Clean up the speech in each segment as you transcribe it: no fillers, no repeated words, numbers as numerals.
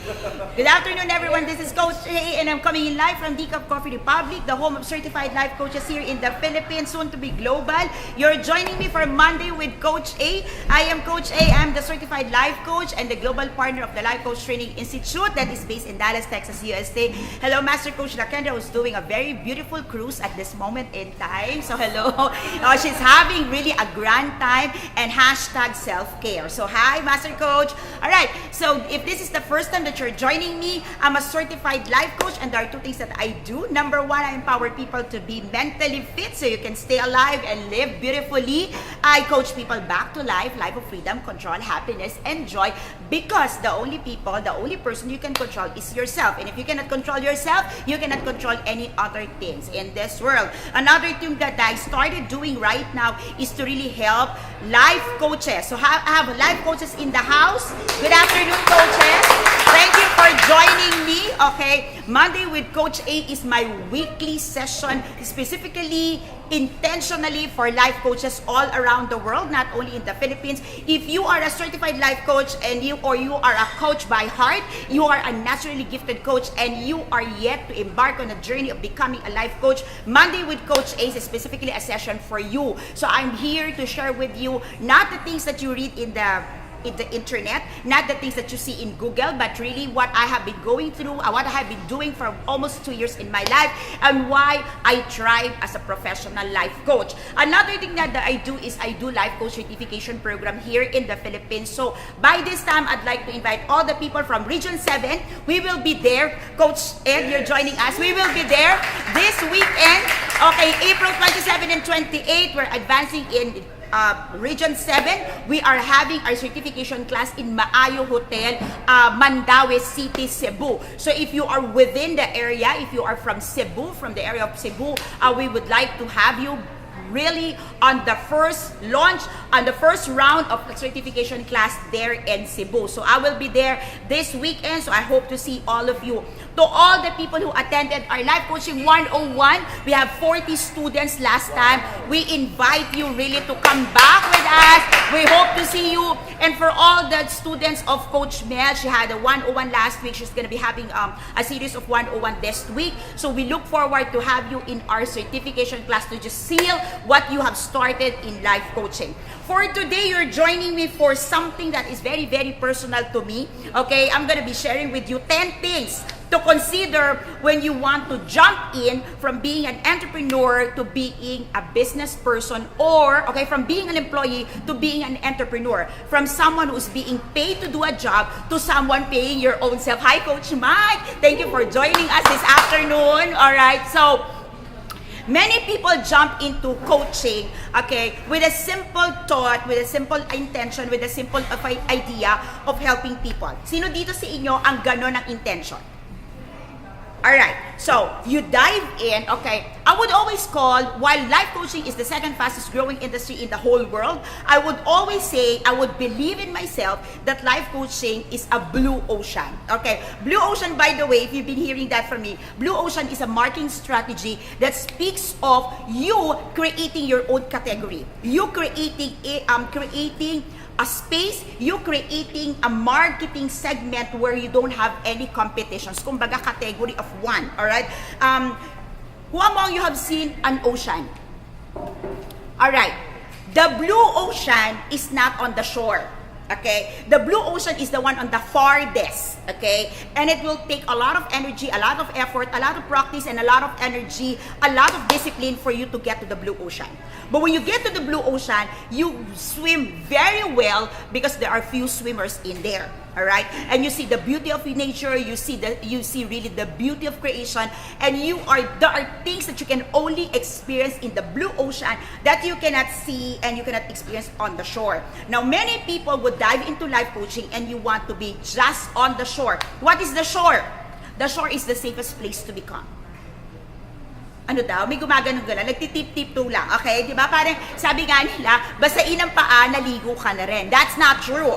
Good afternoon, everyone. This is Coach A, and I'm coming in live from Decaf Coffee Republic, the home of certified life coaches here in the Philippines, soon to be global. You're joining me for Monday with Coach A. I am Coach A. I'm the certified life coach and the global partner of the Life Coach Training Institute that is based in Dallas, Texas, USA. Hello, Master Coach Lakendra, who's doing a very beautiful cruise at this moment in time. So hello. She's having really a grand time and hashtag self-care. So hi, Master Coach. All right. So if this is the first time that you're joining me, I'm a certified life coach, and there are two things that I do. Number one, I empower people to be mentally fit so you can stay alive and live beautifully. I coach people back to life of freedom, control, happiness, and joy, because the only person you can control is yourself. And if you cannot control yourself, you cannot control any other things in this world. Another thing that I started doing right now is to really help life coaches. So I have life coaches in the house. Good afternoon, coaches. Thank you for joining me. Okay, Monday with Coach A is my weekly session, specifically intentionally for life coaches all around the world, not only in the Philippines. If you are a certified life coach and you are a coach by heart, you are a naturally gifted coach, and you are yet to embark on a journey of becoming a life coach, Monday with Coach A is specifically a session for you. So I'm here to share with you not the things that you read in the internet, not the things that you see in Google, but really what I have been going through, what I have been doing for almost 2 years in my life, and why I thrive as a professional life coach. Another thing that I do is I do life coach certification program here in the Philippines. So by this time, I'd like to invite all the people from Region 7. We will be there. Coach Ed, you're joining us. We will be there this weekend. Okay, April 27 and 28, we're advancing in Region 7, we are having our certification class in Maayo Hotel, Mandaue City, Cebu. So if you are within the area, if you are from Cebu, from the area of Cebu, we would like to have you really on the first launch, on the first round of the certification class there in Cebu. So I will be there this weekend, so I hope to see all of you. To all the people who attended our Life Coaching 101, we have 40 students last time. We invite you really to come back with us. We hope to see you. And for all the students of Coach Mel, she had a 101 last week. She's going to be having a series of 101 this week. So we look forward to have you in our certification class to just seal what you have started in life coaching. For today, you're joining me for something that is very, very personal to me. Okay, I'm going to be sharing with you 10 things to consider when you want to jump in from being an entrepreneur to being a business person, or from being an employee to being an entrepreneur, from someone who's being paid to do a job to someone paying your own self. Hi, Coach Mike. Thank you for joining us this afternoon. All right, so many people jump into coaching, with a simple thought, with a simple intention, with a simple idea of helping people. Sino dito sa inyo ang ganon ang intention? Alright, so you dive in, I would always call, while life coaching is the second fastest growing industry in the whole world, I would always say, I would believe in myself that life coaching is a blue ocean. Blue ocean, by the way, if you've been hearing that from me, blue ocean is a marketing strategy that speaks of you creating your own category. You creating a space, you creating a marketing segment where you don't have any competitions. Kumbaga, category of one, alright? Who among you have seen an ocean? Alright, the blue ocean is not on the shore. The blue ocean is the one on the farthest, and it will take a lot of energy, a lot of effort, a lot of practice, and a lot of energy, a lot of discipline for you to get to the blue ocean. But when you get to the blue ocean, you swim very well because there are few swimmers in there. Alright, and you see the beauty of nature, you see really the beauty of creation, and there are things that you can only experience in the blue ocean that you cannot see and you cannot experience on the shore. Now, many people would dive into life coaching and you want to be just on the shore. What is the shore? The shore is the safest place to become. Ano daw, may gumaganon-ganon, nagtitip-tip-toe lang, di ba? Parang sabi nga nila, basta inang paa, naligo ka na rin. That's not true,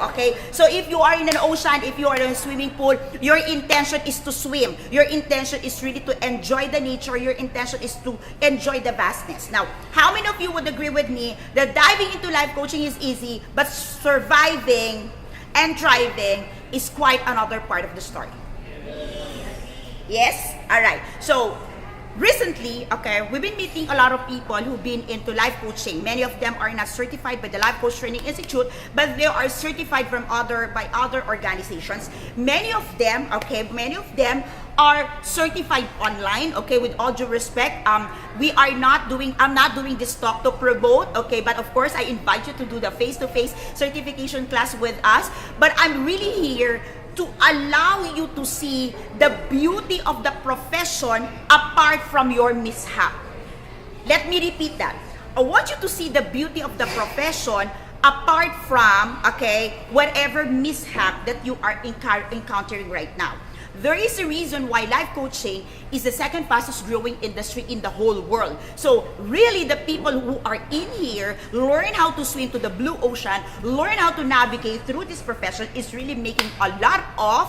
So if you are in an ocean, if you are in a swimming pool, your intention is to swim. Your intention is really to enjoy the nature. Your intention is to enjoy the vastness. Now, how many of you would agree with me that diving into life coaching is easy, but surviving and thriving is quite another part of the story. Yes? Alright. So, recently, okay, we've been meeting a lot of people who've been into life coaching. Many of them are not certified by the Life Coach Training Institute, but they are certified from by other organizations. Many of them are certified online, okay, with all due respect. I'm not doing this talk to promote, okay, but of course I invite you to do the face-to-face certification class with us. But I'm really here to allow you to see the beauty of the profession apart from your mishap. Let me repeat that. I want you to see the beauty of the profession apart from, okay, whatever mishap that you are encountering right now. There is a reason why life coaching is the second fastest growing industry in the whole world. So really, the people who are in here learn how to swim to the blue ocean, learn how to navigate through this profession is really making a lot of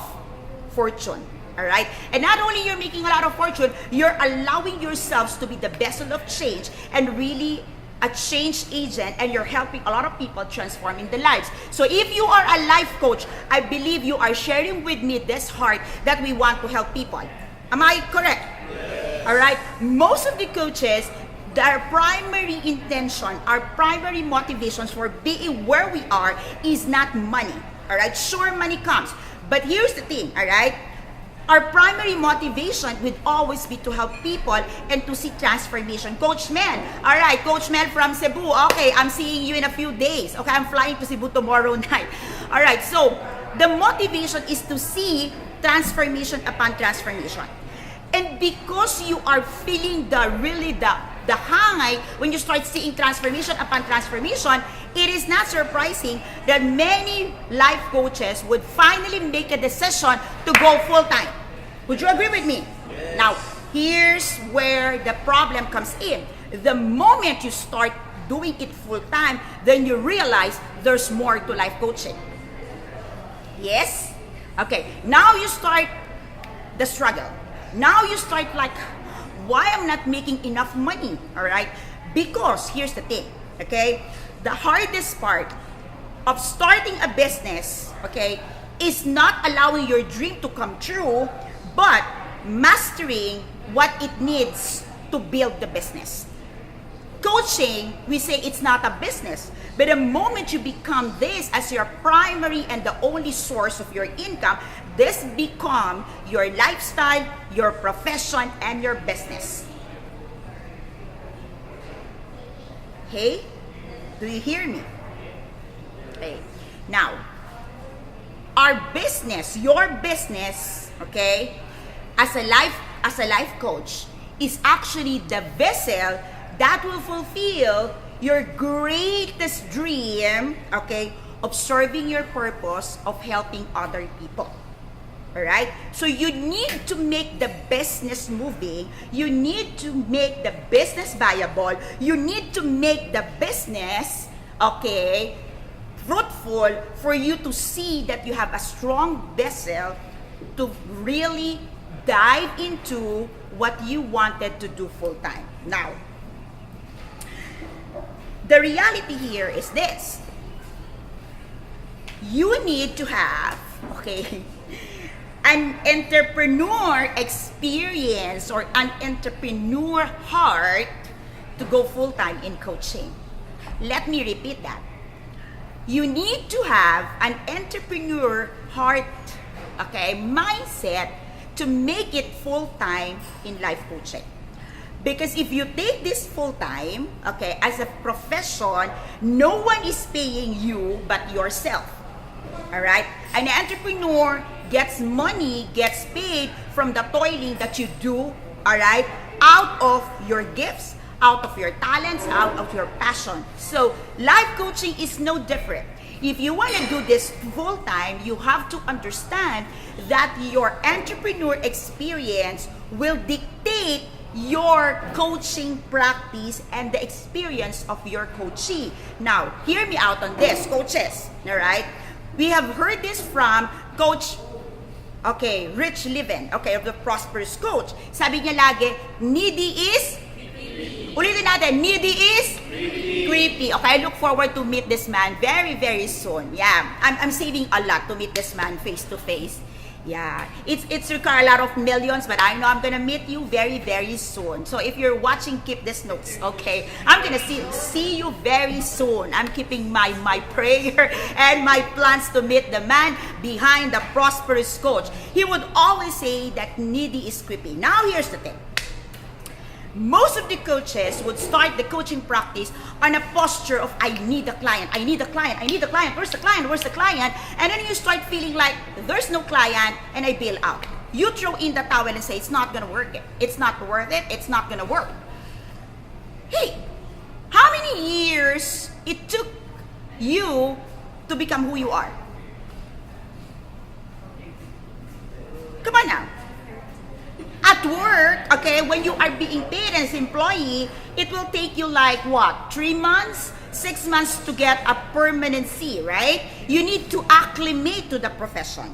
fortune. All right? And not only you're making a lot of fortune, you're allowing yourselves to be the vessel of change and really a change agent, and you're helping a lot of people transforming the lives. So if you are a life coach, I believe you are sharing with me this heart that we want to help people. Am I correct? Yes. All right. Most of the coaches, their primary intention, our primary motivations for being where we are is not money. All right. Sure, money comes, but here's the thing. All right. Our primary motivation would always be to help people and to see transformation. Coach Mel, all right, Coach Mel from Cebu. Okay, I'm seeing you in a few days. Okay, I'm flying to Cebu tomorrow night. All right, so the motivation is to see transformation upon transformation. And because you are feeling the hangay when you start seeing transformation upon transformation, it is not surprising that many life coaches would finally make a decision to go full-time. Would you agree with me? Yes. Now, here's where the problem comes in. The moment you start doing it full-time, then you realize there's more to life coaching. Yes? Okay, now you start the struggle. Now you start like, why I'm not making enough money, all right? Because here's the thing, okay? The hardest part of starting a business, okay, is not allowing your dream to come true, but mastering what it needs to build the business. Coaching, we say it's not a business, but the moment you become this as your primary and the only source of your income, this become your lifestyle, your profession, and your business. Okay? Do you hear me? Okay. Now, our business, your business, okay, as a life coach, is actually the vessel that will fulfill your greatest dream, okay, of serving your purpose of helping other people. All right? So you need to make the business moving. You need to make the business viable. You need to make the business, okay, fruitful for you to see that you have a strong vessel to really dive into what you wanted to do full time. Now, the reality here is this. You need to have, okay, an entrepreneur experience or an entrepreneur heart to go full-time in coaching. Let me repeat that. You need to have an entrepreneur heart, okay, mindset to make it full-time in life coaching. Because if you take this full-time, okay, as a profession, no one is paying you but yourself. All right? An entrepreneur gets money, gets paid from the toiling that you do, all right, out of your gifts, out of your talents, out of your passion. So, life coaching is no different. If you want to do this full-time, you have to understand that your entrepreneur experience will dictate your coaching practice and the experience of your coachee. Now, hear me out on this, coaches, all right? We have heard this from Coach, okay, Rich Liven, okay, of the Prosperous Coach. Sabi niya lagi, needy is Ulitin natin, needy is? Creepy. Okay, I look forward to meet this man very, very soon. Yeah, I'm saving a lot to meet this man face to face. Yeah, it's require a lot of millions, but I know I'm gonna meet you very, very soon. So if you're watching, keep these notes, okay? I'm gonna see you very soon. I'm keeping my prayer and my plans to meet the man behind the prosperous coach. He would always say that needy is creepy. Now here's the thing. Most of the coaches would start the coaching practice on a posture of I need a client, I need a client, I need a client, where's the client, where's the client? And then you start feeling like there's no client and I bail out. You throw in the towel and say it's not gonna work, it's not worth it, it's not gonna work. Hey, how many years it took you to become who you are? Come on now. At work, okay, when you are being paid as employee, it will take you like what? 3 months, 6 months to get a permanency, right? You need to acclimate to the profession.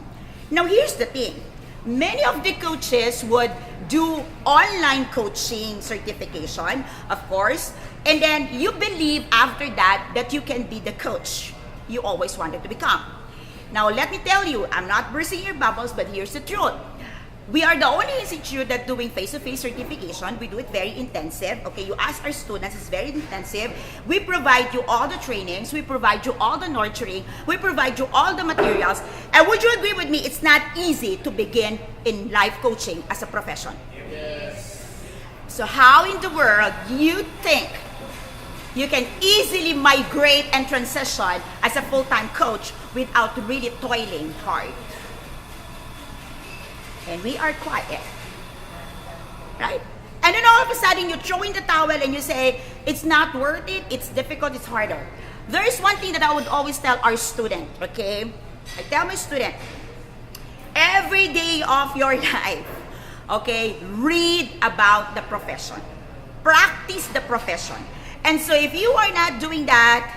Now here's the thing. Many of the coaches would do online coaching certification, of course, and then you believe after that you can be the coach you always wanted to become. Now let me tell you, I'm not bursting your bubbles, but here's the truth. We are the only institute that doing face-to-face certification. We do it very intensive. Okay, you ask our students, it's very intensive. We provide you all the trainings. We provide you all the nurturing. We provide you all the materials. And would you agree with me, it's not easy to begin in life coaching as a profession? Yes. So how in the world you think you can easily migrate and transition as a full-time coach without really toiling hard? And we are quiet, right? And then all of a sudden you throw in the towel and you say, it's not worth it, it's difficult, it's harder. There is one thing that I would always tell our student, okay? I tell my student, every day of your life, okay, read about the profession. Practice the profession. And so if you are not doing that,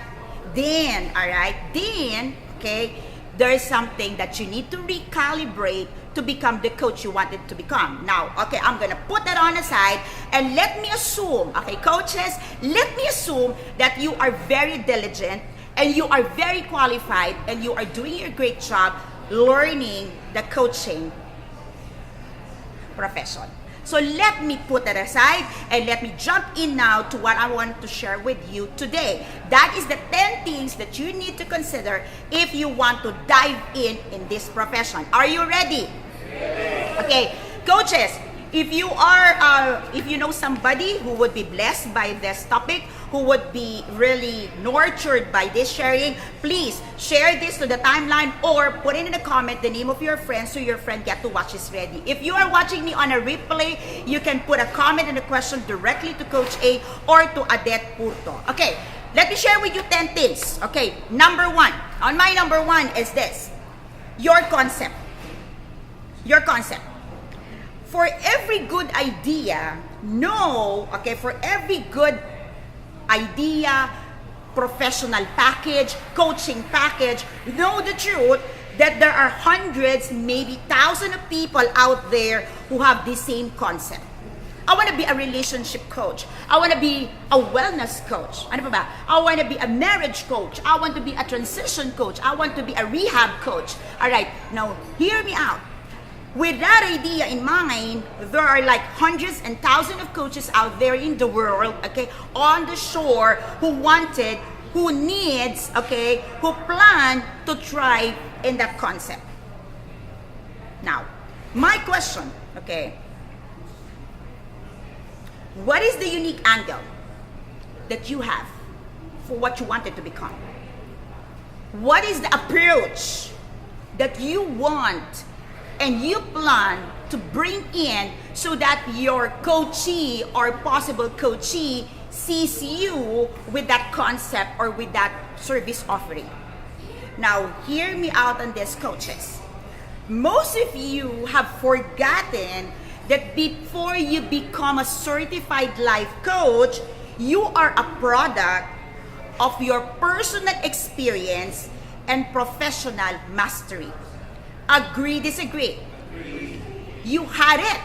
then, all right, then, okay, there is something that you need to recalibrate to become the coach you wanted to become. Now, okay, I'm gonna put that on the side and let me assume, okay, coaches, let me assume that you are very diligent and you are very qualified and you are doing your great job learning the coaching profession. So let me put that aside and let me jump in now to what I want to share with you today. That is the 10 things that you need to consider if you want to dive in this profession. Are you ready? Yes. Okay, coaches, if you know somebody who would be blessed by this topic, who would be really nurtured by this sharing, please share this to the timeline or put it in the comment the name of your friend so your friend get to watch this ready. If you are watching me on a replay, you can put a comment and a question directly to Coach A or to Adet Purto. Okay, let me share with you 10 things. Okay, number one. On my number one is this. Your concept. Your concept. For every good idea, for every good idea, professional package, coaching package, know the truth that there are hundreds, maybe thousands of people out there who have the same concept. I want to be a relationship coach. I want to be a wellness coach. Ano pa ba? I want to be a marriage coach. I want to be a transition coach. I want to be a rehab coach. All right, now hear me out. With that idea in mind, there are like hundreds and thousands of coaches out there in the world, okay, on the shore who needs, okay, who plan to try in that concept. Now, my question, okay, what is the unique angle that you have for what you wanted to become? What is the approach that you want and you plan to bring in so that your coachee or possible coachee sees you with that concept or with that service offering? Now, hear me out on this, coaches. Most of you have forgotten that before you become a certified life coach, you are a product of your personal experience and professional mastery. Agree, disagree? Agree. You had it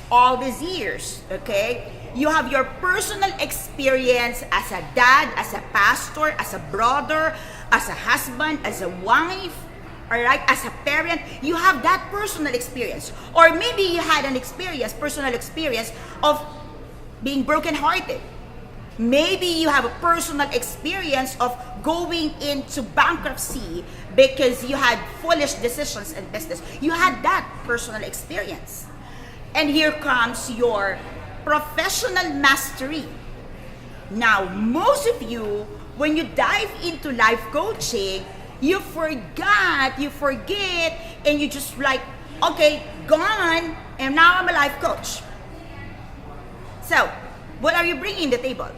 all these years, okay? You have your personal experience as a dad, as a pastor, as a brother, as a husband, as a wife, all right, as a parent. You have that personal experience. Or maybe you had an experience, personal experience of being brokenhearted. Maybe you have a personal experience of going into bankruptcy because you had foolish decisions in business. You had that personal experience. And here comes your professional mastery. Now, most of you, when you dive into life coaching, you forget, and you just like, okay, gone, and now I'm a life coach. So, what are you bringing to the table?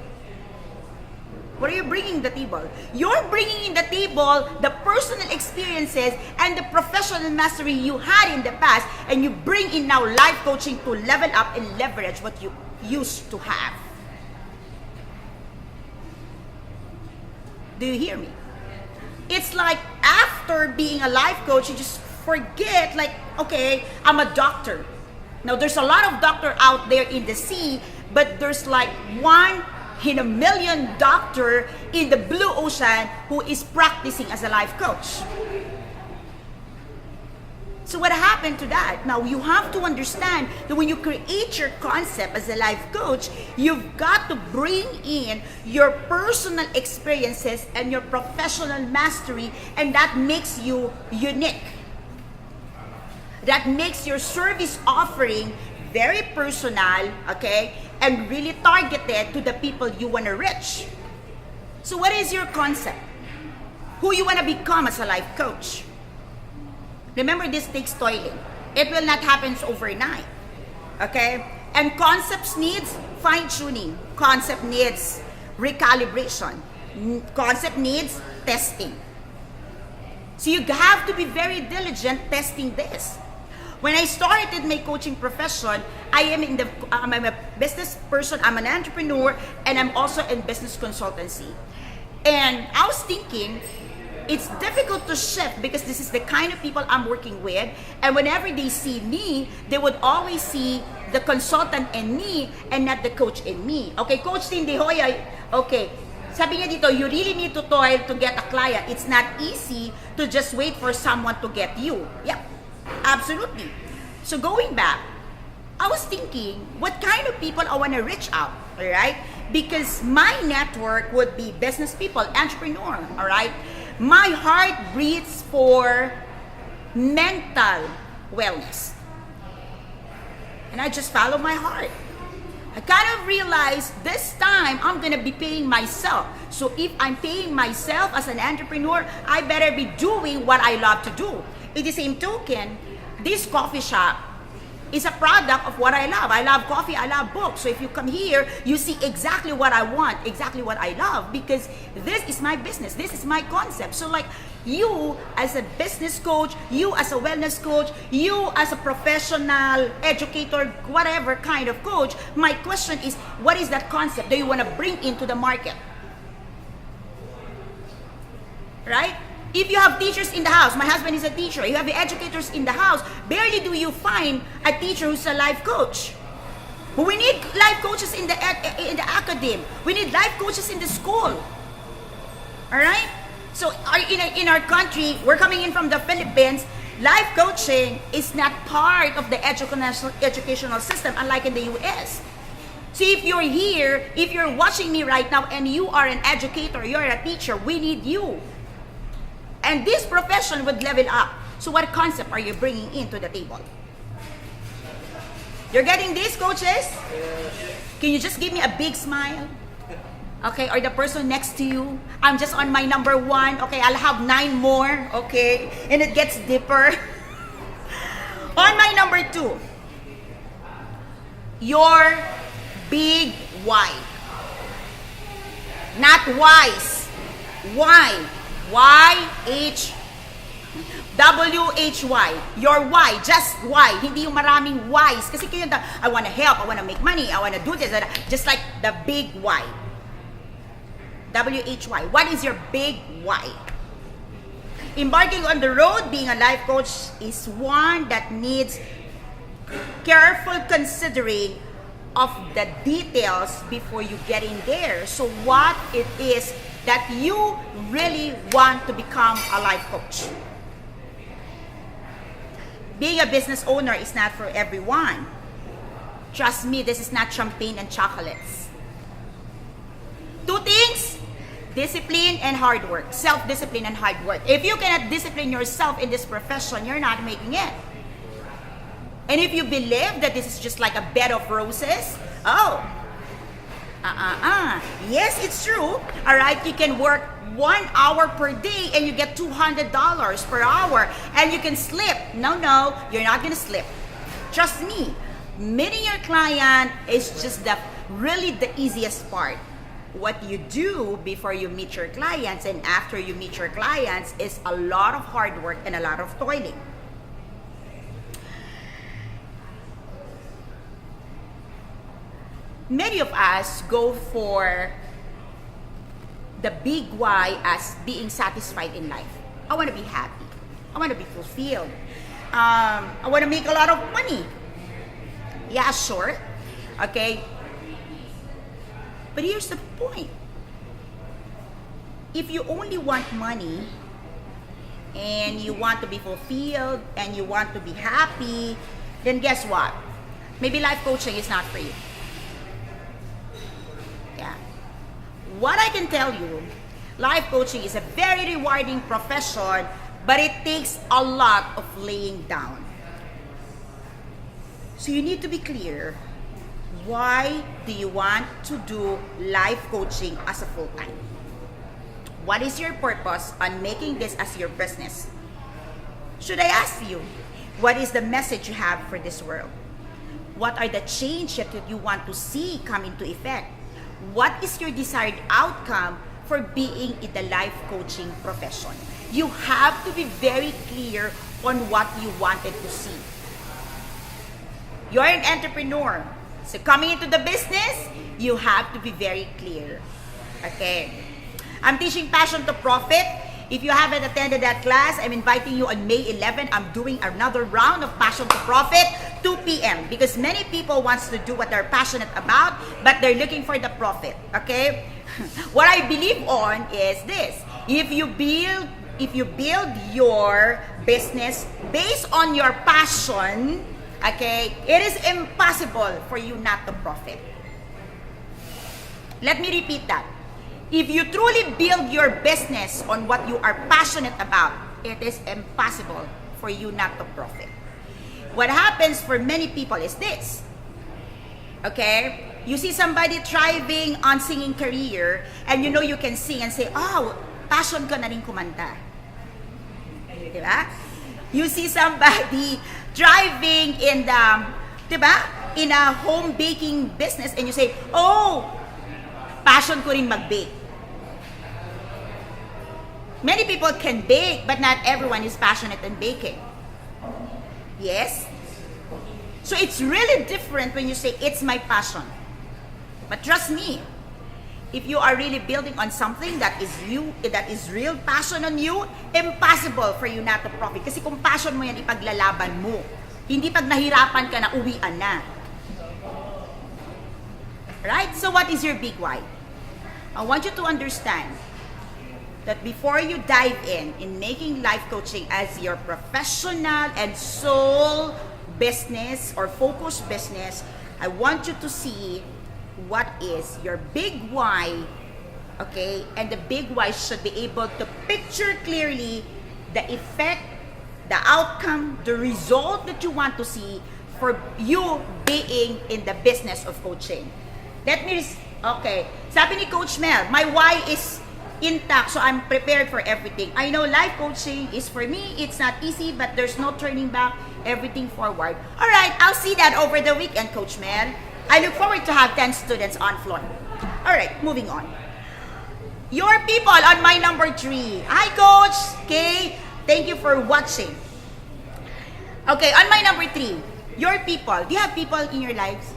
What are you bringing to the table? You're bringing in the table the personal experiences and the professional mastery you had in the past, and you bring in now life coaching to level up and leverage what you used to have. Do you hear me? It's like after being a life coach, you just forget, like, okay, I'm a doctor. Now, there's a lot of doctor out there in the sea, but there's like one in a million doctor in the blue ocean who is practicing as a life coach. So what happened to that? Now, you have to understand that when you create your concept as a life coach, you've got to bring in your personal experiences and your professional mastery, and that makes you unique. That makes your service offering very personal, okay, and really targeted to the people you want to reach. So what is your concept? Who you want to become as a life coach? Remember, this takes toiling. It will not happen overnight, okay? And concepts needs fine-tuning. Concept needs recalibration. Concept needs testing. So you have to be very diligent testing this. When I started my coaching profession, I'm a business person, I'm an entrepreneur, and I'm also in business consultancy. And I was thinking, it's difficult to shift because this is the kind of people I'm working with, and whenever they see me, they would always see the consultant in me and not the coach in me. Okay, Coach Cindy Hoya, okay, sabi niya dito, you really need to toil to get a client. It's not easy to just wait for someone to get you. Yep, absolutely. So going back, I was thinking, what kind of people I want to reach out, all right? Because my network would be business people, entrepreneur, all right? My heart breathes for mental wellness. And I just follow my heart. I kind of realized this time I'm going to be paying myself. So if I'm paying myself as an entrepreneur, I better be doing what I love to do. In the same token, this coffee shop is a product of what I love. I love coffee, I love books. So if you come here, you see exactly what I want, exactly what I love, because this is my business, this is my concept. So like you as a business coach, you as a wellness coach, you as a professional educator, whatever kind of coach, my question is, what is that concept that you want to bring into the market? Right? If you have teachers in the house, my husband is a teacher, you have the educators in the house, barely do you find a teacher who's a life coach. But we need life coaches in the academy. We need life coaches in the school. All right? So in our country, we're coming in from the Philippines, life coaching is not part of the educational system, unlike in the US. So if you're here, if you're watching me right now and you are an educator, you're a teacher, we need you. And this profession would level up. So what concept are you bringing into the table? You're getting this, coaches? Can you just give me a big smile? Okay, or the person next to you. I'm just on my number 1. Okay, I'll have 9 more. Okay, and it gets deeper. On my number 2, your big why. Not wise. Why? Y-H W-H-Y. Your why, just why. Hindi yung maraming whys. Kasi kayo, I want to help, I want to make money, I want to do this. Just like the big why. W-H-Y. What is your big why? Embarking on the road, being a life coach is one that needs careful considering of the details before you get in there. So what it is that you really want to become a life coach. Being a business owner is not for everyone. Trust me, this is not champagne and chocolates. Two things: discipline and hard work. Self-discipline and hard work. If you cannot discipline yourself in this profession, you're not making it. And if you believe that this is just like a bed of roses, yes, it's true. All right, you can work 1 hour per day and you get $200 per hour and you can slip. No, you're not gonna slip. Trust me, meeting your client is just really the easiest part. What you do before you meet your clients and after you meet your clients is a lot of hard work and a lot of toiling. Many of us go for the big why as being satisfied in life. I want to be happy. I want to be fulfilled. I want to make a lot of money. Yeah, sure. Okay. But here's the point. If you only want money and you want to be fulfilled and you want to be happy, then guess what? Maybe life coaching is not for you. Yeah. What I can tell you, life coaching is a very rewarding profession, but it takes a lot of laying down. So you need to be clear. Why do you want to do life coaching as a full-time? What is your purpose on making this as your business? Should I ask you, what is the message you have for this world? What are the changes that you want to see come into effect? What is your desired outcome for being in the life coaching profession? You have to be very clear on what you wanted to see. You're an entrepreneur. So coming into the business, you have to be very clear. Okay. I'm teaching Passion to Profit. If you haven't attended that class, I'm inviting you on May 11. I'm doing another round of Passion to Profit, 2 p.m. Because many people wants to do what they're passionate about, but they're looking for the profit. Okay? What I believe on is this. If you build your business based on your passion, okay, it is impossible for you not to profit. Let me repeat that. If you truly build your business on what you are passionate about, it is impossible for you not to profit. What happens for many people is this. Okay? You see somebody thriving on singing career, and you know you can sing and say, oh, passion ko na rin kumanta. Diba? You see somebody thriving in the, diba? In a home baking business, and you say, oh, passion ko rin mag-bake. Many people can bake, but not everyone is passionate in baking. Yes? So it's really different when you say, it's my passion. But trust me, if you are really building on something that is real passion on you, impossible for you not to profit. Kasi kung passion mo yan, ipaglalaban mo. Hindi pag nahirapan ka na, uwian na. Right? So what is your big why? I want you to understand that before you dive in making life coaching as your professional and sole business or focused business, I want you to see what is your big why, okay? And the big why should be able to picture clearly the effect, the outcome, the result that you want to see for you being in the business of coaching. Okay. Sabi ni Coach Mel, my why is intact, so I'm prepared for everything. I know life coaching is for me, it's not easy, but there's no turning back, everything forward. All right, I'll see that over the weekend, Coach Mel. I look forward to have 10 students on floor. All right, moving on. Your people on my number 3. Hi, Coach. Okay, thank you for watching. Okay, on my number 3, your people. Do you have people in your lives?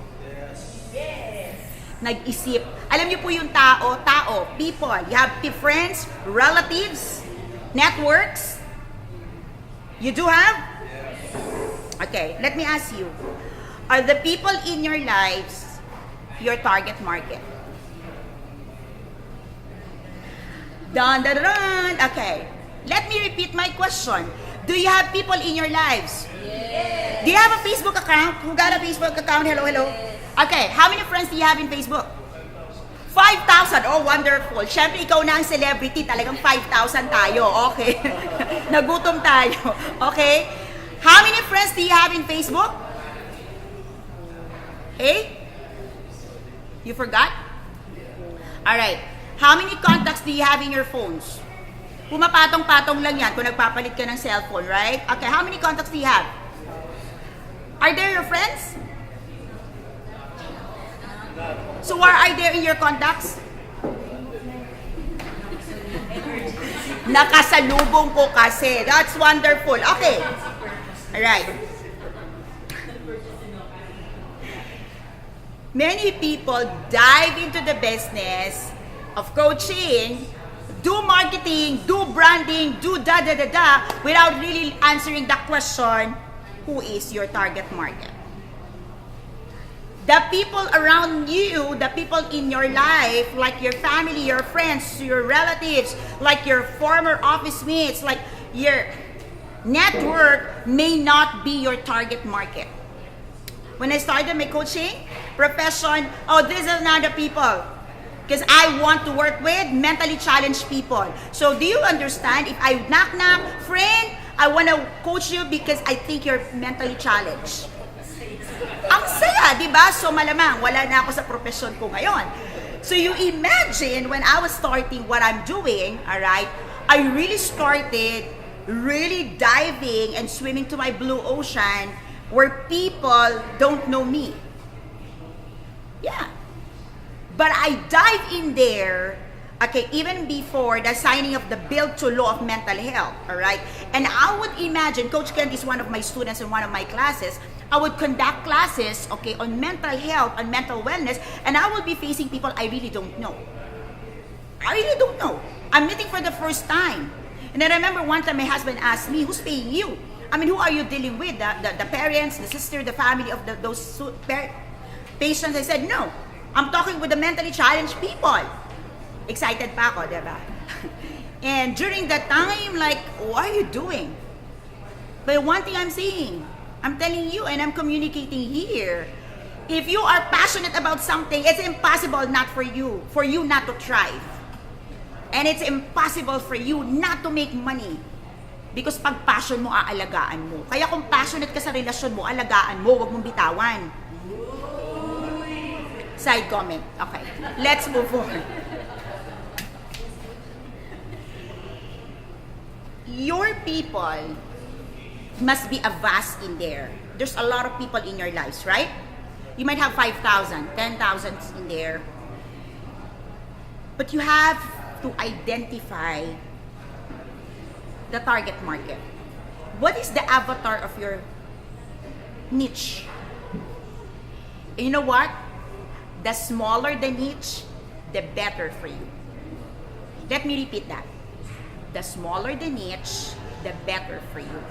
Yes. Nag-isip. Alam niyo po yung tao, people. You have friends, relatives, networks. You do have? Yes. Okay, let me ask you. Are the people in your lives your target market? Dun, dun, dun, dun. Okay. Let me repeat my question. Do you have people in your lives? Yes. Do you have a Facebook account? Who got a Facebook account? Hello, hello. Okay. How many friends do you have in Facebook? 5,000. Oh, wonderful. Siyempre, ikaw na ang celebrity. Talagang 5,000 tayo. Okay. Nagutom tayo. Okay. How many friends do you have in Facebook? Hey? You forgot? Alright. How many contacts do you have in your phones? Pumapatong-patong lang yan kung nagpapalit ka ng cellphone, right? Okay, how many contacts do you have? Are there your friends? So where are there in your contacts? Nakasalubong ko kasi. That's wonderful. Okay. Alright. Many people dive into the business of coaching, do marketing, do branding, do da-da-da-da, without really answering the question, who is your target market? The people around you, the people in your life, like your family, your friends, your relatives, like your former office mates, like your network may not be your target market. When I started my coaching profession, oh, these are not the people. Because I want to work with mentally challenged people. So do you understand? If I knock, friend, I want to coach you because I think you're mentally challenged. Ang saya, di ba? So malamang, wala na ako sa profession ko ngayon. So you imagine when I was starting what I'm doing, alright, I really started really diving and swimming to my blue ocean where people don't know me. Yeah. But I dive in there, okay, even before the signing of the Bill to Law of Mental Health, all right? And I would imagine, Coach Kent is one of my students in one of my classes, I would conduct classes, okay, on mental health, on mental wellness, and I would be facing people I really don't know. I really don't know. I'm meeting for the first time. And I remember one time my husband asked me, who's paying you? I mean, who are you dealing with? The parents, the sister, the family of those patients? I said, no. I'm talking with the mentally challenged people. Excited pa ako, diba? And during that time, like, what are you doing? But one thing I'm saying, I'm telling you and I'm communicating here. If you are passionate about something, it's impossible not for you not to thrive. And it's impossible for you not to make money. Because pag passion mo, aalagaan mo. Kaya kung passionate ka sa relasyon mo, alagaan mo, wag mong bitawan. Side comment. Okay. Let's move on. Your people must be a vast in there. There's a lot of people in your lives, right? You might have 5,000, 10,000 in there. But you have to identify the target market. What is the avatar of your niche? And you know what? The smaller the niche, the better for you. Let me repeat that. The smaller the niche, the better for you.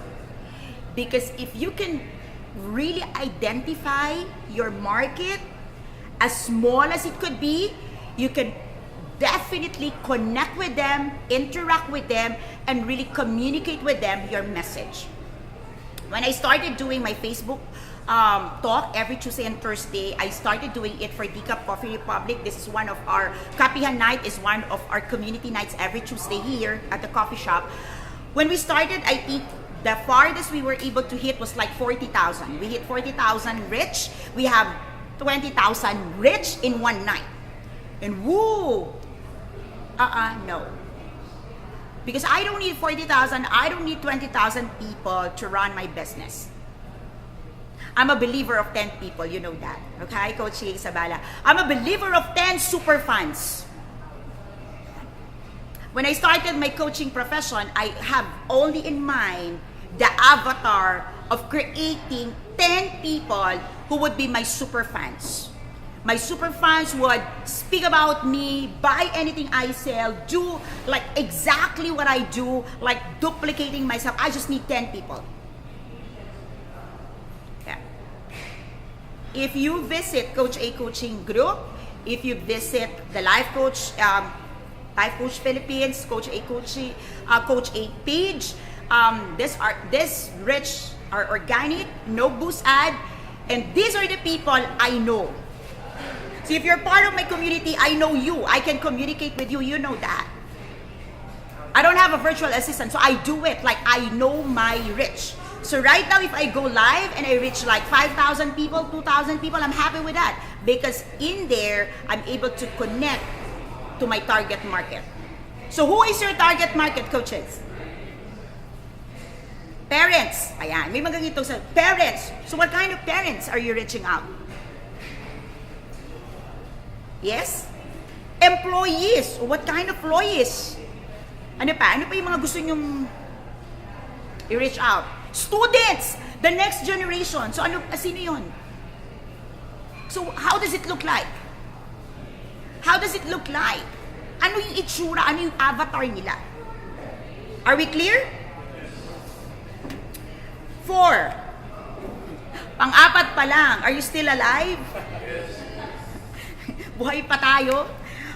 Because if you can really identify your market, as small as it could be, you can definitely connect with them, interact with them, and really communicate with them your message. When I started doing my Facebook talk every Tuesday and Thursday, I started doing it for Decaf Coffee Republic. This is one of our, Kapihan Night is one of our community nights every Tuesday here at the coffee shop. When we started, I think the farthest we were able to hit was like 40,000. We hit 40,000 rich. We have 20,000 rich in one night. And woo! No. Because I don't need 40,000, I don't need 20,000 people to run my business. I'm a believer of 10 people, you know that. Okay, Coach Isabella. I'm a believer of 10 super fans. When I started my coaching profession, I have only in mind the avatar of creating 10 people who would be my super fans. My super fans would speak about me, buy anything I sell, do like exactly what I do, like duplicating myself. I just need 10 people. Yeah. if you visit Coach A Coaching Group, if you visit the Life Coach Philippines, Coach A page, this rich are organic, no boost ad, and these are the people I know. So if you're part of my community, I know you. I can communicate with you. You know that. I don't have a virtual assistant, so I do it like I know my rich. So right now, if I go live and I reach like 5,000 people, 2,000 people, I'm happy with that. Because in there, I'm able to connect to my target market. So who is your target market, coaches? Parents. Ayan, may magagito sa parents. So what kind of parents are you reaching out? Yes? Employees. What kind of employees? Ano pa? Ano pa yung mga gusto nyong i-reach out? Students! The next generation. So sino yun? So how does it look like? How does it look like? Ano yung itsura? Ano yung avatar nila? Are we clear? 4. Pang-apat pa lang. Are you still alive? Buhay pa tayo.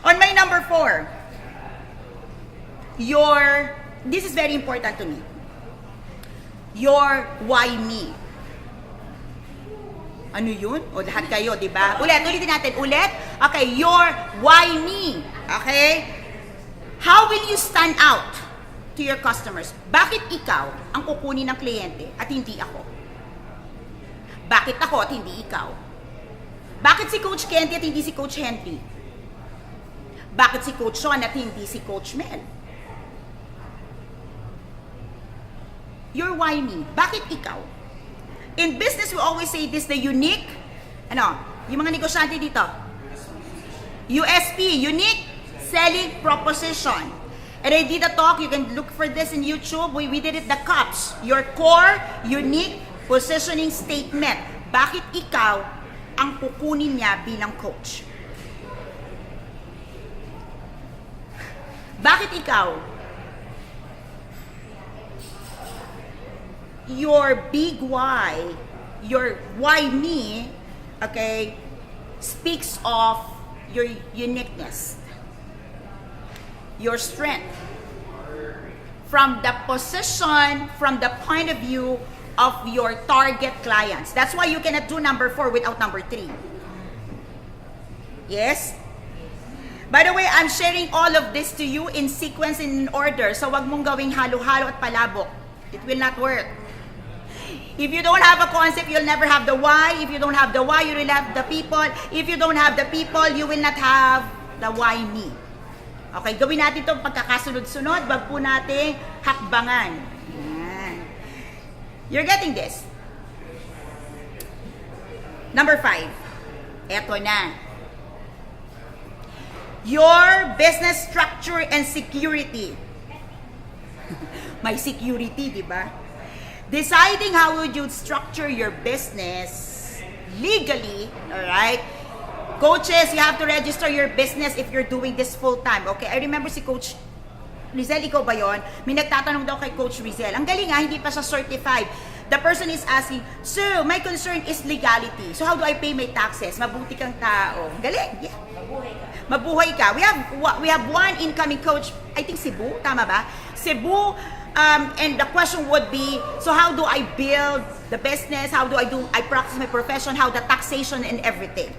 On my number 4, this is very important to me. Your why me. Ano yun? O lahat kayo, di ba? Ulitin natin. Okay, your why me. Okay? How will you stand out to your customers? Bakit ikaw ang kukunin ng kliyente at hindi ako? Bakit ako at hindi ikaw? Bakit si Coach Kenty at hindi si Coach Henry? Bakit si Coach Sean at hindi si Coach Mel? Your why me? Bakit ikaw? In business, we always say this, the unique, yung mga negosyante dito. USP, unique selling proposition. And I did a talk, you can look for this in YouTube, we did it, the CUPS. Your core, unique positioning statement. Bakit ikaw ang kukunin niya bilang coach? Bakit ikaw? Your big why, your why me, okay, speaks of your uniqueness, your strength, from the position, from the point of view of your target clients. That's why you cannot do number 4 without number 3. Yes? By the way, I'm sharing all of this to you in sequence and in order. So wag mong gawing halo-halo at palabok. It will not work. If you don't have a concept, you'll never have the why. If you don't have the why, you will have the people. If you don't have the people, you will not have the why me. Okay, gawin natin itong pagkakasunod-sunod. Wag po natin hakbangan. Yan. You're getting this. Number 5. Eto na. Your business structure and security. May security, di ba? Deciding how would you structure your business legally, all right? Coaches, you have to register your business if you're doing this full-time, okay? I remember si Coach Rizel, ikaw ba yun? May nagtatanong daw kay Coach Rizel. Ang galing hindi pa siya certified. The person is asking, so, my concern is legality. So, how do I pay my taxes? Mabuti kang tao. Galing, yeah. Mabuhay ka. We have one incoming coach, I think Cebu, tama ba? Cebu, and the question would be, so how do I build the business? How do I practice my profession? How the taxation and everything.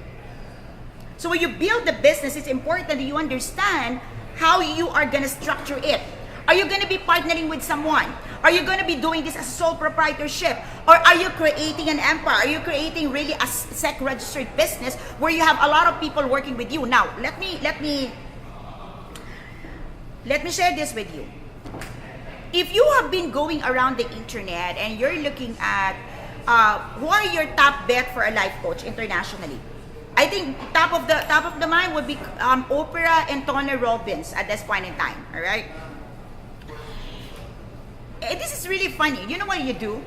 So when you build the business, it's important that you understand how you are going to structure it. Are you going to be partnering with someone? Are you going to be doing this as a sole proprietorship? Or are you creating an empire? Are you creating really a SEC registered business where you have a lot of people working with you? Now, let me share this with you. If you have been going around the internet and you're looking at who are your top bet for a life coach internationally, I think top of the mind would be Oprah and Tony Robbins at this point in time. All right. This is really funny. You know what you do?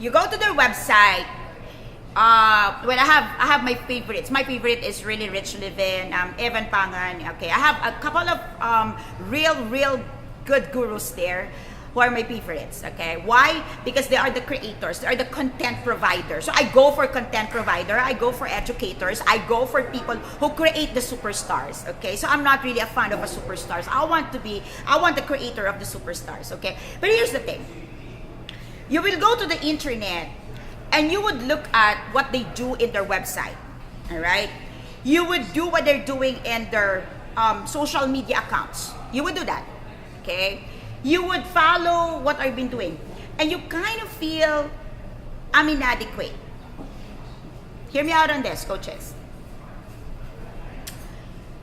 You go to their website. Well, I have my favorites. My favorite is really Rich Livin, Evan Pangan. Okay, I have a couple of real good gurus there. who are my favorites, okay? Why? Because they are the creators, they are the content providers. So I go for content provider, I go for educators, I go for people who create the superstars, okay? So I'm not really a fan of a superstars. I want the creator of the superstars, okay? But here's the thing. You will go to the internet and you would look at what they do in their website, all right? You would do what they're doing in their social media accounts. You would do that, okay? You would follow what I've been doing. And you kind of feel I'm inadequate. Hear me out on this, coaches.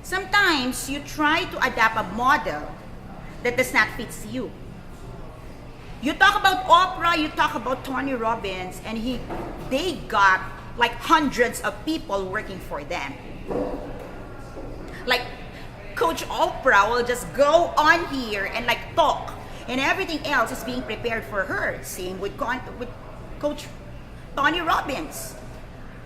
Sometimes you try to adapt a model that does not fit you. You talk about Oprah, you talk about Tony Robbins, and they got like hundreds of people working for them. Like Coach Oprah will just go on here and like talk, and everything else is being prepared for her. Same with Coach Tony Robbins.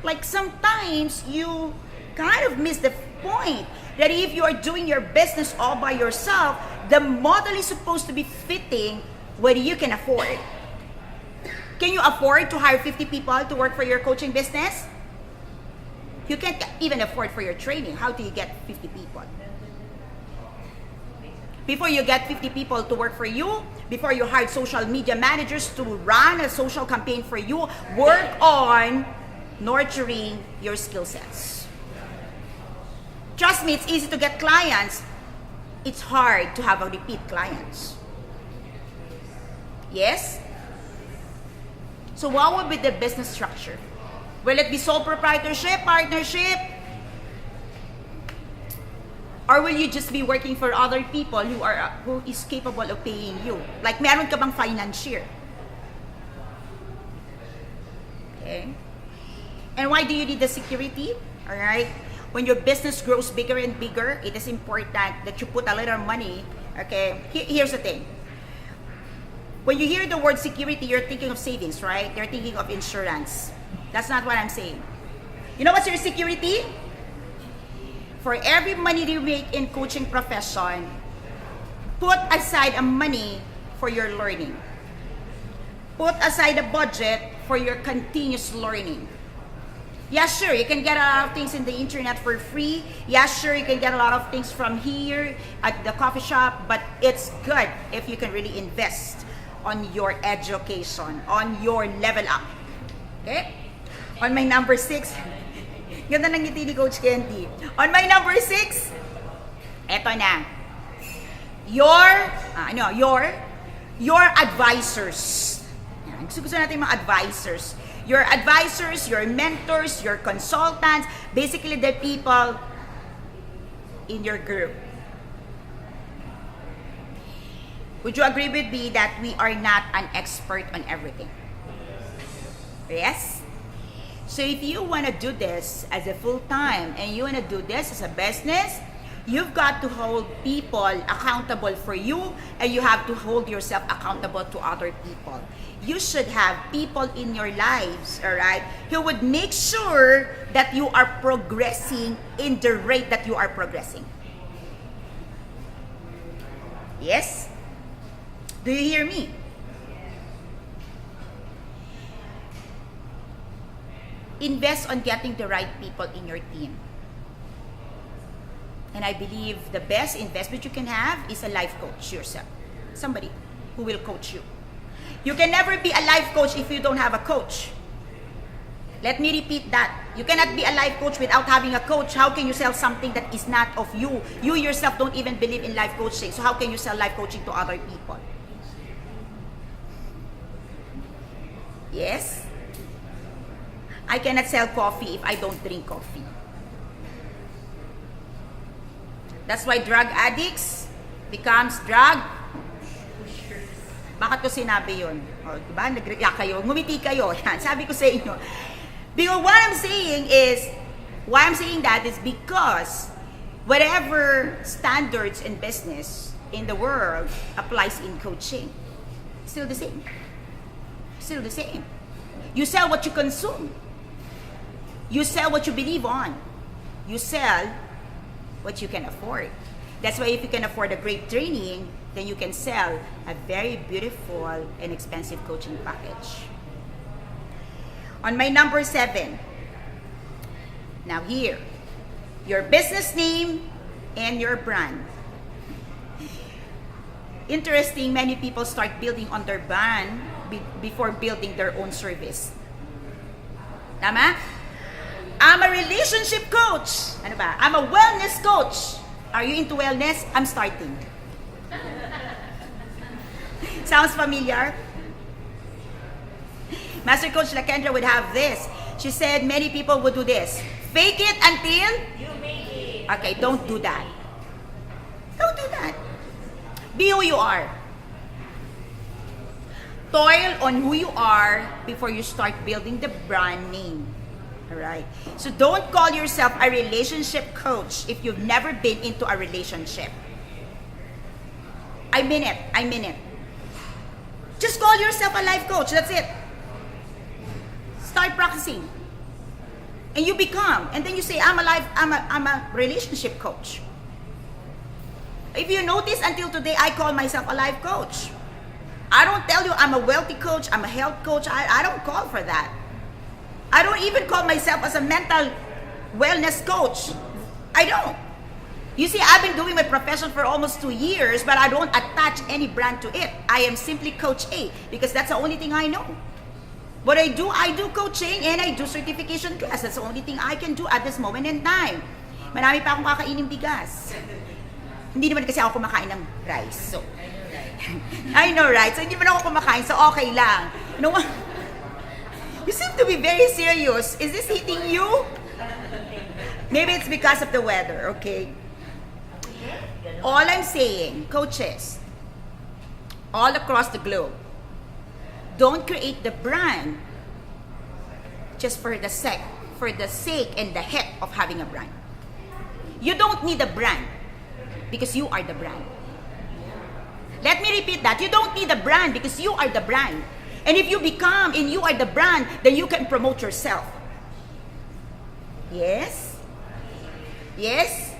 Like sometimes you kind of miss the point that if you are doing your business all by yourself, the model is supposed to be fitting what you can afford. Can you afford to hire 50 people to work for your coaching business? You can't even afford for your training. How do you get 50 people? Before you get 50 people to work for you, before you hire social media managers to run a social campaign for you, work on nurturing your skill sets. Trust me, it's easy to get clients. It's hard to have a repeat clients. Yes? So what would be the business structure? Will it be sole proprietorship, partnership? Or will you just be working for other people who is capable of paying you? Like meron ka bang financier? Okay? And why do you need the security? All right? When your business grows bigger and bigger, it is important that you put a little money. Okay? Here's the thing. When you hear the word security, you're thinking of savings, right? You're thinking of insurance. That's not what I'm saying. You know what's your security? For every money you make in coaching profession, put aside a money for your learning. Put aside a budget for your continuous learning. Yeah, sure, you can get a lot of things in the internet for free. Yeah, sure, you can get a lot of things from here at the coffee shop, but it's good if you can really invest on your education, on your level up. Okay? On my number 6, ganda ng ngiti ni Coach Candy. On my number 6, eto na. Your advisors. Gusto natin mga advisors. Your advisors, your mentors, your consultants, basically the people in your group. Would you agree with me that we are not an expert on everything? Yes? So if you want to do this as a full-time and you want to do this as a business, you've got to hold people accountable for you, and you have to hold yourself accountable to other people. You should have people in your lives, all right, who would make sure that you are progressing in the rate that you are progressing. Yes? Do you hear me? Invest on getting the right people in your team. And I believe the best investment you can have is a life coach yourself. Somebody who will coach you. You can never be a life coach if you don't have a coach. Let me repeat that. You cannot be a life coach without having a coach. How can you sell something that is not of you? You yourself don't even believe in life coaching. So how can you sell life coaching to other people? Yes? I cannot sell coffee if I don't drink coffee. That's why drug addicts becomes drug pushers. Bakit ko sinabi yun? O, diba? Nag-react kayo. Ngumiti kayo. Yan. Sabi ko sa inyo. Because what I'm saying is, why I'm saying that is because whatever standards in business in the world applies in coaching. Still the same. Still the same. You sell what you consume. You sell what you believe on. You sell what you can afford. That's why if you can afford a great training, then you can sell a very beautiful and expensive coaching package. On my number 7, now here, your business name and your brand. Interesting, many people start building on their brand before building their own service. Tama? I'm a relationship coach. Ano ba? I'm a wellness coach. Are you into wellness? I'm starting. Sounds familiar? Master Coach Lakendra would have this. She said many people would do this. Fake it until you make it. Okay, don't do that. Don't do that. Be who you are. Toil on who you are before you start building the brand name. Alright? So don't call yourself a relationship coach if you've never been into a relationship. I mean it. I mean it. Just call yourself a life coach. That's it. Start practicing. And you become. And then you say, I'm a relationship coach. If you notice, until today, I call myself a life coach. I don't tell you I'm a wealthy coach, I'm a health coach. I don't call for that. I don't even call myself as a mental wellness coach. I don't. You see, I've been doing my profession for almost 2 years, but I don't attach any brand to it. I am simply Coach A because that's the only thing I know. What I do coaching and I do certification class. That's the only thing I can do at this moment in time. Marami pa akong kakainin bigas. Hindi naman kasi ako kumakain ng rice. So, I know, right? So, hindi man ako kumakain, so okay lang. You know what? You seem to be very serious. Is this hitting you? Maybe it's because of the weather, okay? All I'm saying, coaches, all across the globe, don't create the brand just for the sake and the heck of having a brand. You don't need a brand because you are the brand. Let me repeat that. You don't need a brand because you are the brand. And if you become and you are the brand, then you can promote yourself. Yes? Yes?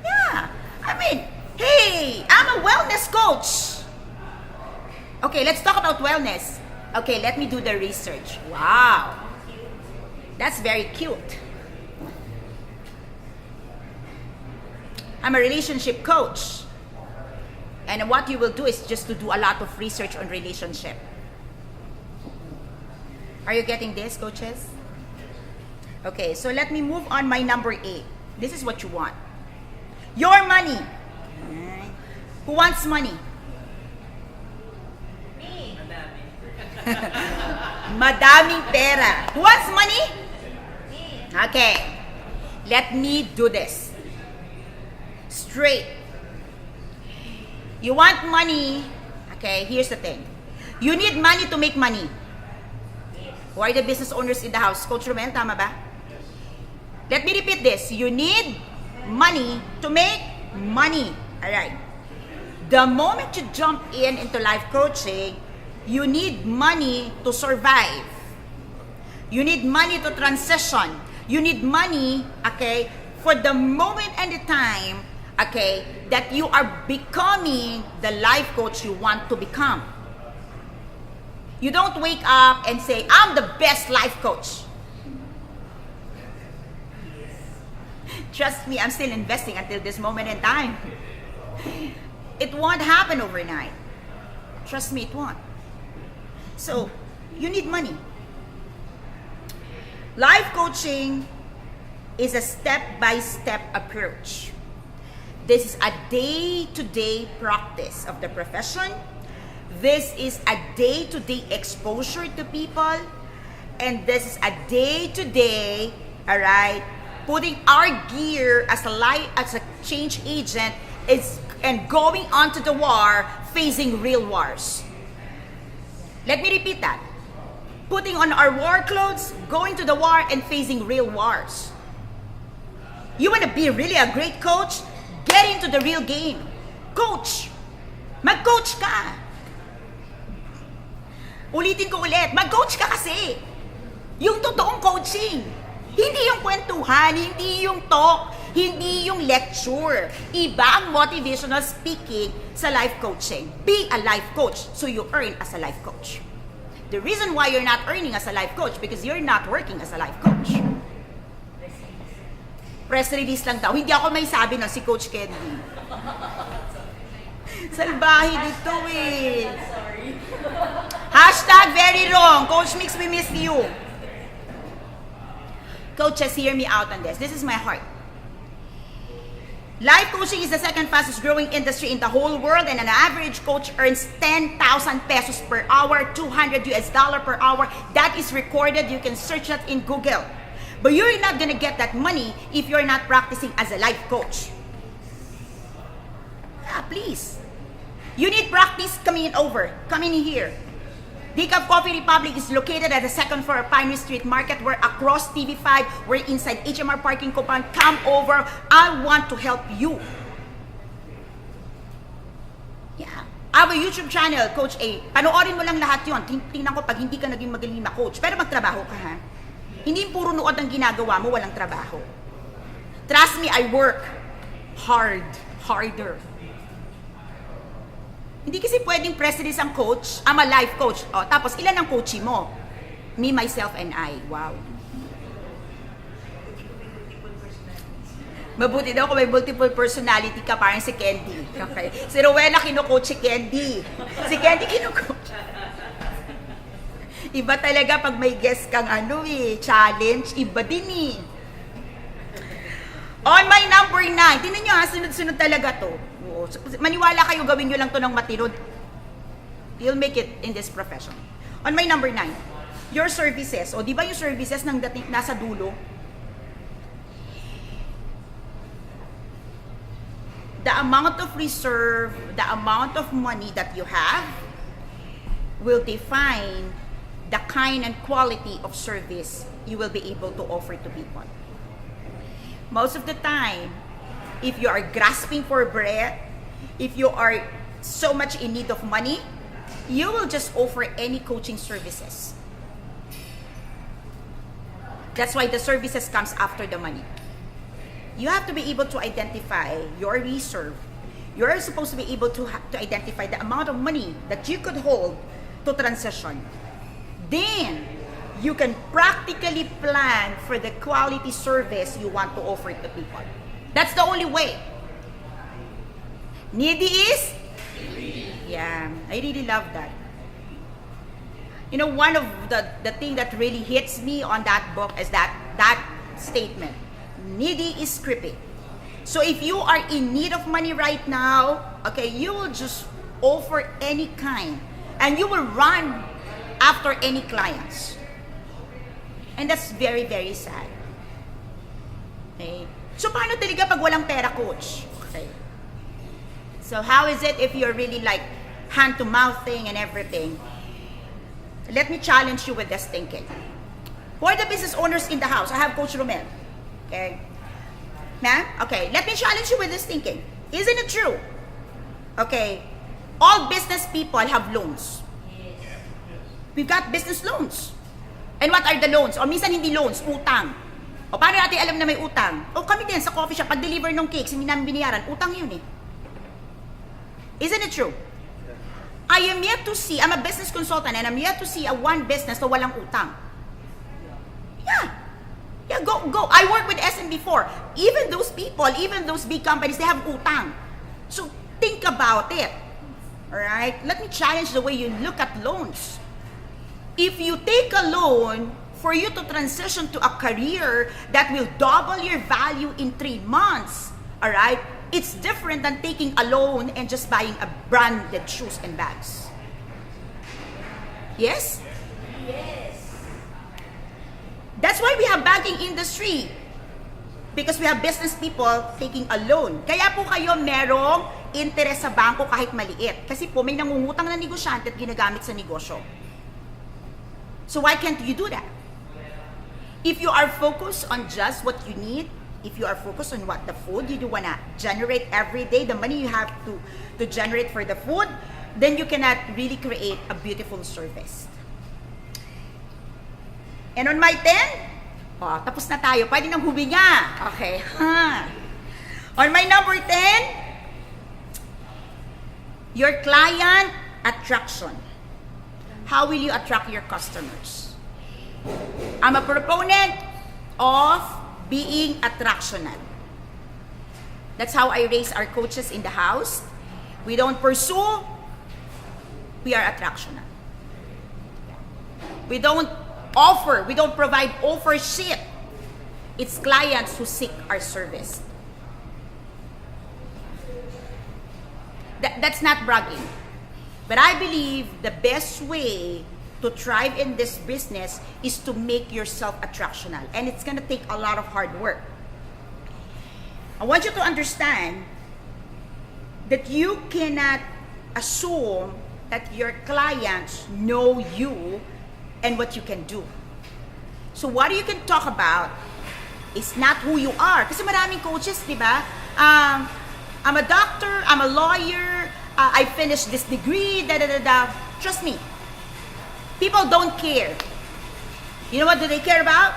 Yeah. I mean, hey, I'm a wellness coach. Okay, let's talk about wellness. Okay, let me do the research. Wow. That's very cute. I'm a relationship coach. And what you will do is just to do a lot of research on relationship. Are you getting this, coaches? Okay, so let me move on my number 8. This is what you want. Your money. Who wants money? Me. Madaming pera. Who wants money? Me. Okay. Let me do this. Straight. You want money. Okay, here's the thing. You need money to make money. Who are the business owners in the house? Coach Romel, tama ba? Let me repeat this. You need money to make money. Alright. The moment you jump into life coaching, you need money to survive. You need money to transition. You need money, okay, for the moment and the time, okay, that you are becoming the life coach you want to become. You don't wake up and say, I'm the best life coach. Trust me, I'm still investing until this moment in time. It won't happen overnight. Trust me, it won't. So, you need money. Life coaching is a step-by-step approach. This is a day-to-day practice of the profession. This is a day-to-day exposure to people. And this is a day-to-day, all right, putting our gear as a change agent and going onto the war, facing real wars. Let me repeat that. Putting on our war clothes, going to the war, and facing real wars. You want to be really a great coach? Get into the real game. Coach. Mag-coach ka. Ulitin ko ulit, mag-coach ka kasi. Yung totoong coaching. Hindi yung kwentuhan, hindi yung talk, Hindi yung lecture. Iba ang motivational speaking sa life coaching. Be a life coach so you earn as a life coach. The reason why you're not earning as a life coach because you're not working as a life coach. Press release lang daw. Hindi ako may sabi na si Coach Candy. Salbahe dito eh. Hashtag very wrong. Coach Mix, we miss you. Coaches, hear me out on this. This is my heart. Life coaching is the second fastest growing industry in the whole world, and an average coach earns 10,000 pesos per hour, $200 per hour. That is recorded. You can search that in Google. But you're not gonna get that money if you're not practicing as a life coach. Yeah, please. You need practice coming in here. Decaf Coffee Republic is located at the second floor of Pioneer Street Market. We're across TV5. We're inside HMR parking compound. Come over. I want to help you. Yeah. I have a YouTube channel, Coach A. Panoorin mo lang lahat yun. Tingnan ko pag hindi ka naging magaling na coach. Pero magtrabaho ka, ha? Hindi puro nood ang ginagawa mo, walang trabaho. Trust me, I work harder. Hindi kasi pwedeng press release ang coach, I'm a life coach. O, tapos ilan ang coachee mo? Me, myself, and I. Wow. Mabuti daw kung may multiple personality ka, parang si Candy. Okay. Si Rowena kinukoach si Candy. Si Candy kinukoach. Iba talaga pag may guest kang challenge, iba din eh. On my number 9, tingnan nyo ha, sunod-sunod talaga to. Maniwala kayo, gawin nyo lang to ng matinod. You'll make it in this profession. On my number 9, your services. O, di ba yung services nang nasa dulo? The amount of reserve, the amount of money that you have will define the kind and quality of service you will be able to offer to people. Most of the time, if you are grasping for breath, if you are so much in need of money, you will just offer any coaching services. That's why the services comes after the money. You have to be able to identify your reserve. You're supposed to be able to identify the amount of money that you could hold to transition. Then, you can practically plan for the quality service you want to offer to people. That's the only way. Needy is? Yeah, I really love that. You know, one of the thing that really hits me on that book is that statement. Needy is creepy. So if you are in need of money right now, okay, you will just offer any kind. And you will run after any clients. And that's very, very sad. Okay? So paano talaga pag walang pera, coach? Okay. So how is it if you're really like hand-to-mouth thing and everything? Let me challenge you with this thinking. For the business owners in the house, I have Coach Romel. Okay? Ma'am? Okay, let me challenge you with this thinking. Isn't it true? Okay, all business people have loans. We've got business loans. And what are the loans? O minsan hindi loans, utang. O paano natin alam na may utang? O kami din sa coffee shop, pag-deliver ng cakes, hindi namin binayaran, utang yun eh. Isn't it true? I am yet to see, I'm a business consultant and I'm yet to see a one business na walang utang. Yeah, go. I worked with SM before. Even those people, even those big companies, they have utang. So think about it. Alright? Let me challenge the way you look at loans. If you take a loan for you to transition to a career that will double your value in 3 months, alright? It's different than taking a loan and just buying a branded shoes and bags. Yes? Yes. That's why we have banking industry. Because we have business people taking a loan. Kaya po kayo merong interest sa bangko kahit maliit. Kasi po may nangungutang na negosyante at ginagamit sa negosyo. So why can't you do that? If you are focused on just what you need, if you are focused on what the food you do wanna generate every day, the money you have to generate for the food, then you cannot really create a beautiful service. And on my 10, tapos na tayo. Pwede nang huminga. Okay. On my number 10, your client attraction. How will you attract your customers? I'm a proponent of being attractional. That's how I raise our coaches in the house. We don't pursue, we are attractional. We don't offer, we don't provide offership. It's clients who seek our service. That's not bragging. But I believe the best way to thrive in this business is to make yourself attractional. And it's going to take a lot of hard work. I want you to understand that you cannot assume that your clients know you and what you can do. So what you can talk about is not who you are. Kasi maraming coaches, di ba? I'm a doctor, I'm a lawyer, I finished this degree, da-da-da-da. Trust me, people don't care. You know what do they care about?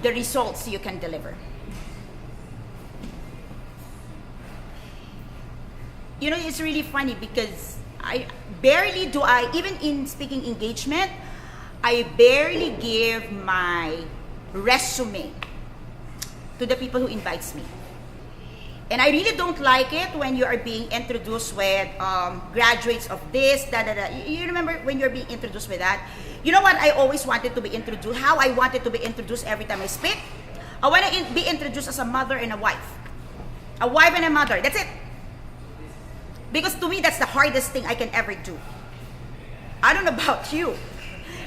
The results you can deliver. You know, it's really funny because even in speaking engagement, I barely give my resume to the people who invites me. And I really don't like it when you are being introduced with graduates of this, da-da-da. You remember when you're being introduced with that? You know what I always wanted to be introduced, how I wanted to be introduced every time I speak? I want to be introduced as a mother and a wife. A wife and a mother, that's it. Because to me, that's the hardest thing I can ever do. I don't know about you.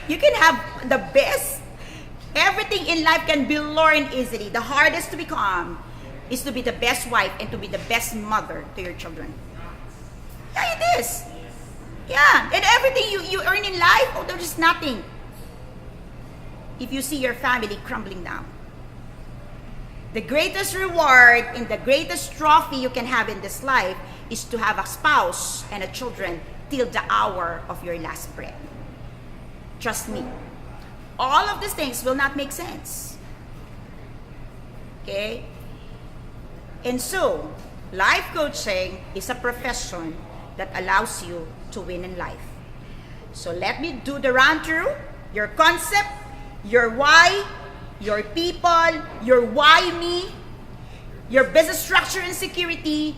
You can have the best. Everything in life can be learned easily. The hardest to become is to be the best wife and to be the best mother to your children. Yeah, it is. Yeah, and everything you earn in life, oh, there is nothing if you see your family crumbling down. The greatest reward and the greatest trophy you can have in this life is to have a spouse and a children till the hour of your last breath. Trust me. All of these things will not make sense. Okay? And so, life coaching is a profession that allows you to win in life. So let me do the run through. Your concept, your why, your people, your why me, your business structure and security,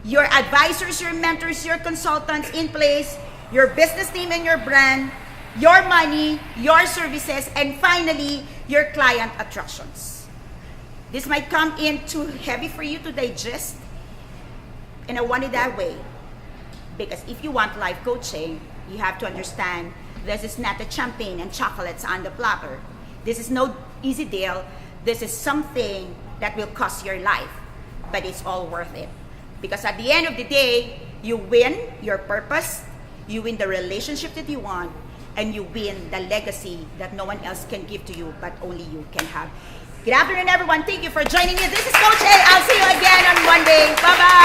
your advisors, your mentors, your consultants in place, your business name and your brand, your money, your services, and finally, your client attractions. This might come in too heavy for you to digest, and I want it that way. Because if you want life coaching, you have to understand this is not a champagne and chocolates on the platter. This is no easy deal. This is something that will cost your life, but it's all worth it. Because at the end of the day, you win your purpose, you win the relationship that you want, and you win the legacy that no one else can give to you, but only you can have. Good afternoon, everyone. Thank you for joining me. This is Coach A. I'll see you again on Monday. Bye-bye.